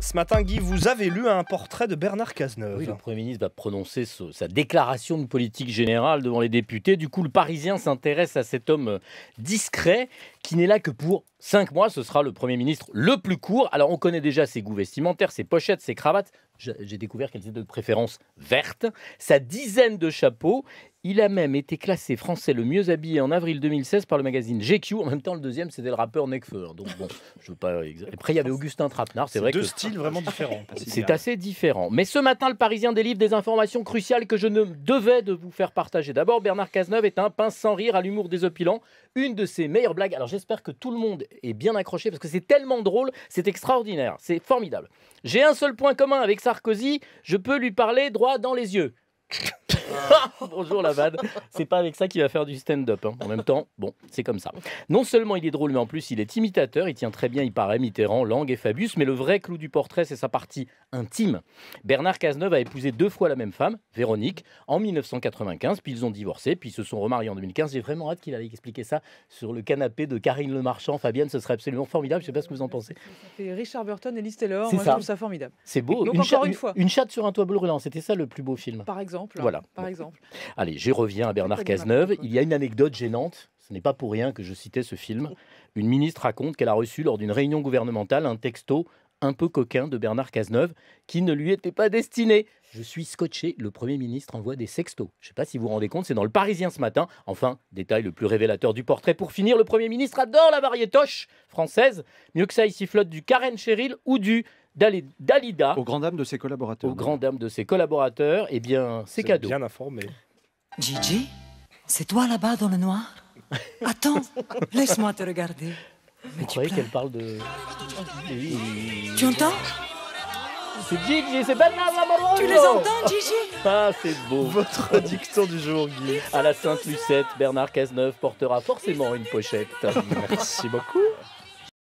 Ce matin, Guy, vous avez lu un portrait de Bernard Cazeneuve. Oui, le Premier ministre va prononcer sa déclaration de politique générale devant les députés. Du coup, le Parisien s'intéresse à cet homme discret qui n'est là que pour 5 mois. Ce sera le Premier ministre le plus court. Alors, on connaît déjà ses goûts vestimentaires, ses pochettes, ses cravates. J'ai découvert qu'elles étaient de préférence vertes. Sa dizaine de chapeaux. Il a même été classé français le mieux habillé en avril 2016 par le magazine GQ. En même temps, le deuxième, c'était le rappeur Nekfeu. Donc bon, je veux pas. Après, il y avait Augustin Trapenard. C'est vrai deux que styles vraiment différents. c'est assez différent. Mais ce matin, le Parisien délivre des informations cruciales que je ne devais de vous faire partager. D'abord, Bernard Cazeneuve est un pince sans rire à l'humour désopilant. Une de ses meilleures blagues. Alors j'espère que tout le monde est bien accroché parce que c'est tellement drôle, c'est extraordinaire, c'est formidable. J'ai un seul point commun avec Sarkozy, je peux lui parler droit dans les yeux. Bonjour la vanne, c'est pas avec ça qu'il va faire du stand-up. En même temps, bon, c'est comme ça. Non seulement il est drôle, mais en plus il est imitateur. Il tient très bien, il paraît, Mitterrand, Lang et Fabius. Mais le vrai clou du portrait, c'est sa partie intime. Bernard Cazeneuve a épousé 2 fois la même femme, Véronique, en 1995. Puis ils ont divorcé, puis ils se sont remariés en 2015. J'ai vraiment hâte qu'il aille expliquer ça sur le canapé de Karine Le Marchand. Fabienne, ce serait absolument formidable. Je sais pas ce que vous en pensez. C'est Richard Burton et Liz Taylor. C'est Moi, ça. je trouve ça formidable. C'est beau. Donc encore une fois. Une chatte sur un toit brûlant, c'était ça le plus beau film. Par exemple. Voilà. Par exemple. Allez, j'y reviens à Bernard Cazeneuve. Il y a une anecdote gênante. Ce n'est pas pour rien que je citais ce film. Une ministre raconte qu'elle a reçu lors d'une réunion gouvernementale un texto un peu coquin de Bernard Cazeneuve qui ne lui était pas destiné. Je suis scotché, le Premier ministre envoie des sextos. Je ne sais pas si vous vous rendez compte, c'est dans le Parisien ce matin. Enfin, détail le plus révélateur du portrait. Pour finir, le Premier ministre adore la variétoche française. Mieux que ça, il sifflote du Karen Cheryl ou du Dalida. Aux grandes dames de ses collaborateurs. Aux grandes dames de ses collaborateurs, eh bien, c'est cadeau. Bien informé. Gigi, c'est toi là-bas dans le noir? Attends, laisse-moi te regarder. Vous croyez qu'elle parle de... Tu entends? C'est Gigi, c'est Bernard Lamoroso. Tu les entends, Gigi? Ah, c'est beau. Votre dicton du jour, Guy. À la Sainte-Lucette, Bernard Cazeneuve portera forcément une pochette. Merci beaucoup.